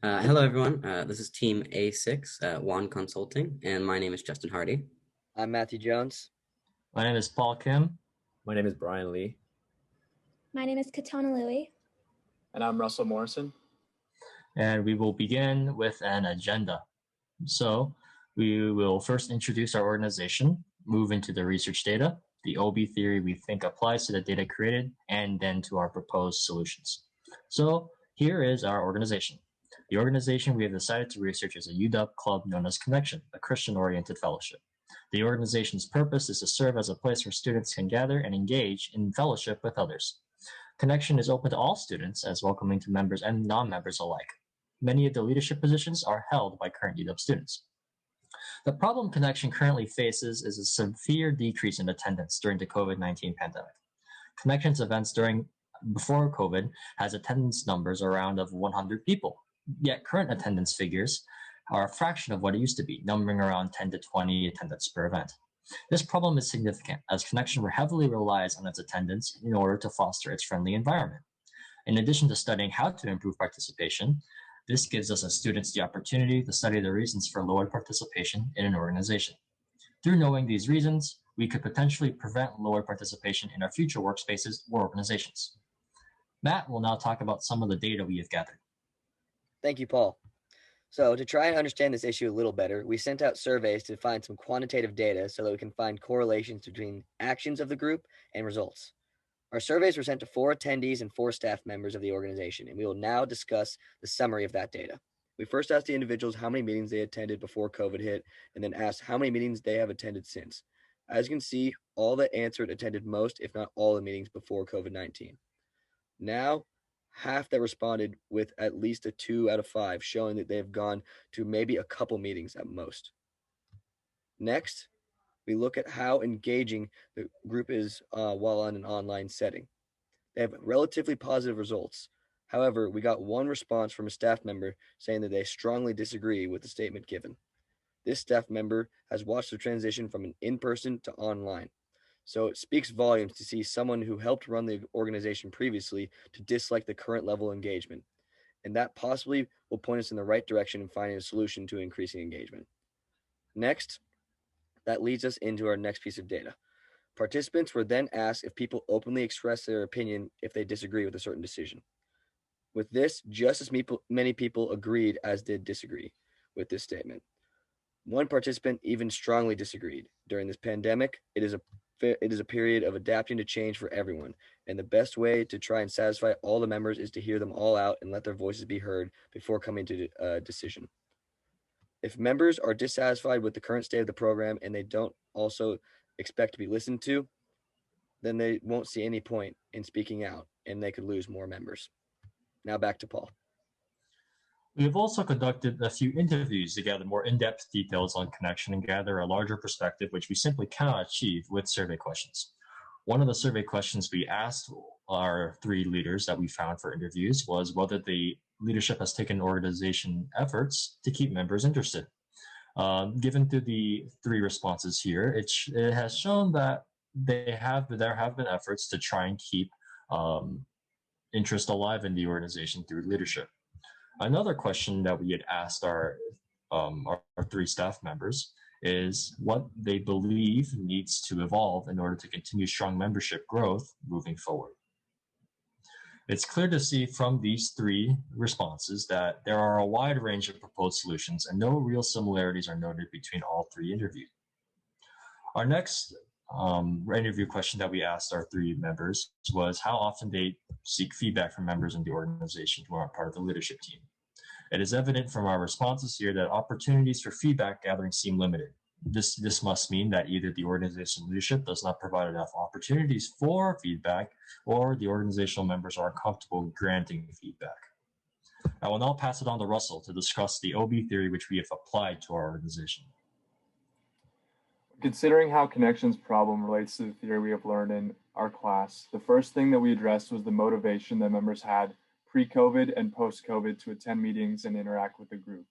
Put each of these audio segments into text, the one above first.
Hello, everyone. This is Team A6 at Juan Consulting, and my name is Justin Hardy. I'm Matthew Jones. My name is Paul Kim. My name is Brian Lee. My name is Katona Louie. And I'm Russell Morrison. And we will begin with an agenda. So we will first introduce our organization, move into the research data, the OB theory we think applies to the data created, and then to our proposed solutions. So here is our organization. The organization we have decided to research is a UW club known as Connection, a Christian-oriented fellowship. The organization's purpose is to serve as a place where students can gather and engage in fellowship with others. Connection is open to all students, as welcoming to members and non-members alike. Many of the leadership positions are held by current UW students. The problem Connection currently faces is a severe decrease in attendance during the COVID-19 pandemic. Connection's events before COVID has attendance numbers around of 100 people, yet current attendance figures are a fraction of what it used to be, numbering around 10 to 20 attendance per event. This problem is significant, as Connection heavily relies on its attendance in order to foster its friendly environment. In addition to studying how to improve participation, this gives us as students the opportunity to study the reasons for lower participation in an organization. Through knowing these reasons, we could potentially prevent lower participation in our future workspaces or organizations. Matt will now talk about some of the data we have gathered. Thank you, Paul. So to try and understand this issue a little better, we sent out surveys to find some quantitative data so that we can find correlations between actions of the group and results. Our surveys were sent to 4 attendees and 4 staff members of the organization, and we will now discuss the summary of that data. We first asked the individuals how many meetings they attended before COVID hit, and then asked how many meetings they have attended since. As you can see, all that answered attended most, if not all, the meetings before COVID-19. Now, half that responded with at least a 2 out of 5, showing that they have gone to maybe a couple meetings at most. Next, we look at how engaging the group is while on an online setting. They have relatively positive results. However, we got one response from a staff member saying that they strongly disagree with the statement given. This staff member has watched the transition from an in-person to online. So it speaks volumes to see someone who helped run the organization previously to dislike the current level of engagement. And that possibly will point us in the right direction in finding a solution to increasing engagement. Next, that leads us into our next piece of data. Participants were then asked if people openly express their opinion if they disagree with a certain decision. With this, just as many people agreed as did disagree with this statement. One participant even strongly disagreed. During this pandemic, it is a period of adapting to change for everyone, and the best way to try and satisfy all the members is to hear them all out and let their voices be heard before coming to a decision. If members are dissatisfied with the current state of the program and they don't also expect to be listened to, then they won't see any point in speaking out, and they could lose more members. Now back to Paul. We have also conducted a few interviews to gather more in-depth details on Connection and gather a larger perspective, which we simply cannot achieve with survey questions. One of the survey questions we asked our 3 leaders that we found for interviews was whether the leadership has taken organization efforts to keep members interested. Given to the 3 responses here, it has shown that there have been efforts to try and keep interest alive in the organization through leadership. Another question that we had asked our 3 staff members is what they believe needs to evolve in order to continue strong membership growth moving forward. It's clear to see from these 3 responses that there are a wide range of proposed solutions and no real similarities are noted between all 3 interviews. Our next interview question that we asked our 3 members was how often they seek feedback from members in the organization who aren't part of the leadership team. It is evident from our responses here that opportunities for feedback gathering seem limited. This must mean that either the organizational leadership does not provide enough opportunities for feedback or the organizational members are uncomfortable granting feedback. I will now pass it on to Russell to discuss the OB theory which we have applied to our organization. Considering how Connection's problem relates to the theory we have learned in our class, the first thing that we addressed was the motivation that members had pre-COVID and post-COVID to attend meetings and interact with the group.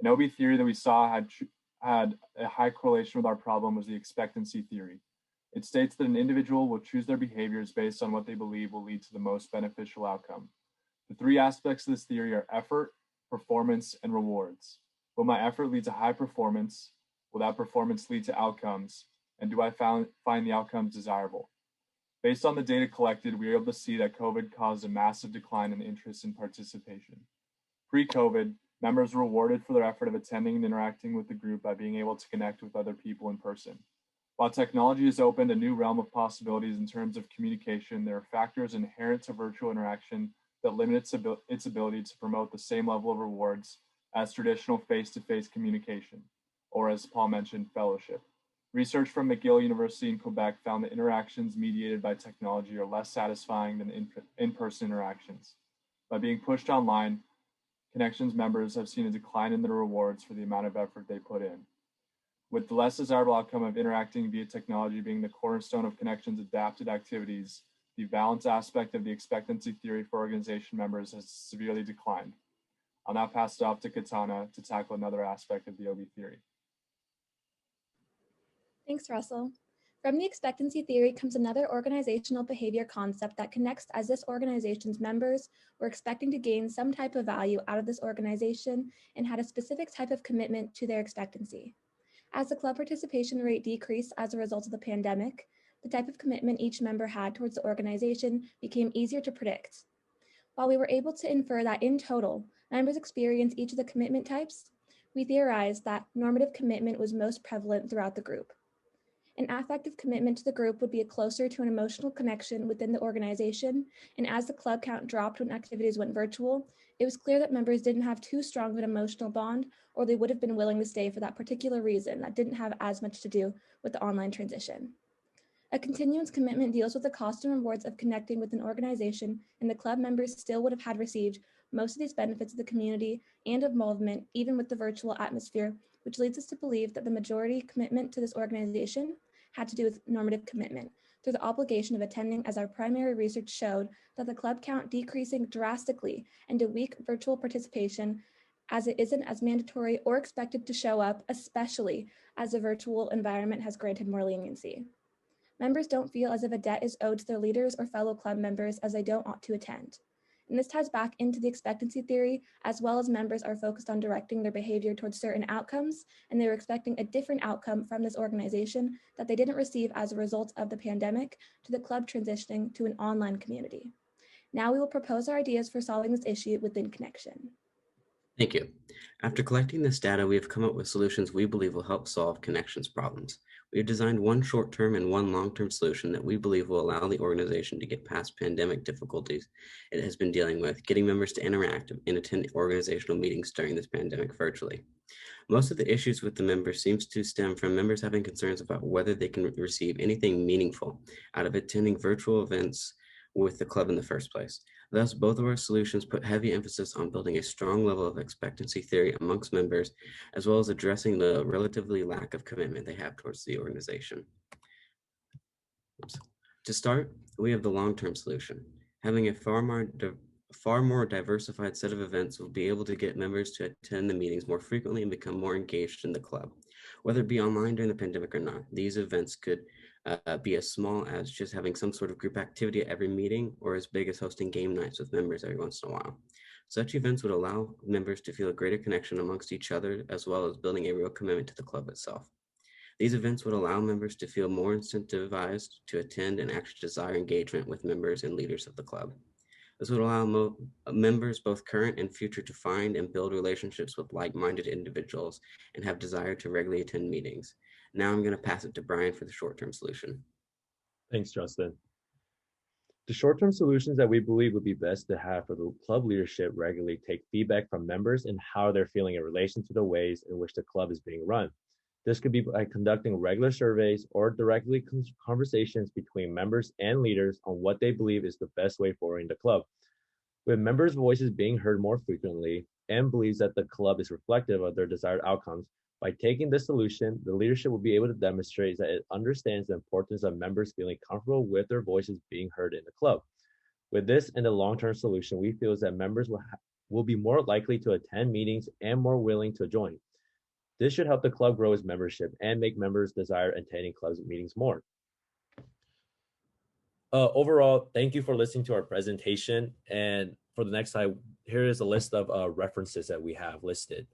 An OB theory that we saw had a high correlation with our problem was the expectancy theory. It states that an individual will choose their behaviors based on what they believe will lead to the most beneficial outcome. The 3 aspects of this theory are effort, performance, and rewards? Will my effort lead to high performance? Will that performance lead to outcomes? And do I find the outcomes desirable? Based on the data collected, we were able to see that COVID caused a massive decline in interest in participation. Pre-COVID, members were rewarded for their effort of attending and interacting with the group by being able to connect with other people in person. While technology has opened a new realm of possibilities in terms of communication, there are factors inherent to virtual interaction that limit its ability to promote the same level of rewards as traditional face-to-face communication, or as Paul mentioned, fellowship. Research from McGill University in Quebec found that interactions mediated by technology are less satisfying than in-person interactions. By being pushed online, Connections members have seen a decline in their rewards for the amount of effort they put in. With the less desirable outcome of interacting via technology being the cornerstone of Connections' adapted activities, the balance aspect of the expectancy theory for organization members has severely declined. I'll now pass it off to Katana to tackle another aspect of the OB theory. Thanks, Russell. From the expectancy theory comes another organizational behavior concept that connects as this organization's members were expecting to gain some type of value out of this organization and had a specific type of commitment to their expectancy. As the club participation rate decreased as a result of the pandemic, the type of commitment each member had towards the organization became easier to predict. While we were able to infer that in total, members experience each of the commitment types, we theorized that normative commitment was most prevalent throughout the group. An affective commitment to the group would be closer to an emotional connection within the organization, and as the club count dropped when activities went virtual, it was clear that members didn't have too strong of an emotional bond, or they would have been willing to stay for that particular reason that didn't have as much to do with the online transition. A continuance commitment deals with the cost and rewards of connecting with an organization, and the club members still would have had received most of these benefits of the community and involvement, even with the virtual atmosphere, which leads us to believe that the majority commitment to this organization had to do with normative commitment through the obligation of attending, as our primary research showed that the club count decreasing drastically and a weak virtual participation as it isn't as mandatory or expected to show up, especially as the virtual environment has granted more leniency. Members don't feel as if a debt is owed to their leaders or fellow club members as they don't ought to attend. And this ties back into the expectancy theory, as well as members are focused on directing their behavior towards certain outcomes, and they were expecting a different outcome from this organization that they didn't receive as a result of the pandemic to the club transitioning to an online community. Now we will propose our ideas for solving this issue within Connection. Thank you. After collecting this data, we have come up with solutions we believe will help solve Connections problems. We have designed one short-term and one long-term solution that we believe will allow the organization to get past pandemic difficulties it has been dealing with, getting members to interact and attend organizational meetings during this pandemic virtually. Most of the issues with the members seems to stem from members having concerns about whether they can receive anything meaningful out of attending virtual events with the club in the first place. Thus, both of our solutions put heavy emphasis on building a strong level of expectancy theory amongst members, as well as addressing the relatively lack of commitment they have towards the organization. To start, we have the long-term solution. Having a far more diversified set of events will be able to get members to attend the meetings more frequently and become more engaged in the club. Whether it be online during the pandemic or not, these events could be as small as just having some sort of group activity at every meeting, or as big as hosting game nights with members every once in a while. Such events would allow members to feel a greater connection amongst each other, as well as building a real commitment to the club itself. These events would allow members to feel more incentivized to attend and actually desire engagement with members and leaders of the club. This would allow members, both current and future, to find and build relationships with like-minded individuals and have desire to regularly attend meetings. Now I'm going to pass it to Brian for the short-term solution. Thanks, Justin. The short-term solutions that we believe would be best to have for the club leadership regularly take feedback from members and how they're feeling in relation to the ways in which the club is being run. This could be by conducting regular surveys or directly conversations between members and leaders on what they believe is the best way forward in the club. With members' voices being heard more frequently and believes that the club is reflective of their desired outcomes, by taking this solution, the leadership will be able to demonstrate that it understands the importance of members feeling comfortable with their voices being heard in the club. With this and the long-term solution, we feel that members will be more likely to attend meetings and more willing to join. This should help the club grow its membership and make members desire attending club meetings more. Overall, thank you for listening to our presentation. And for the next time, here is a list of references that we have listed.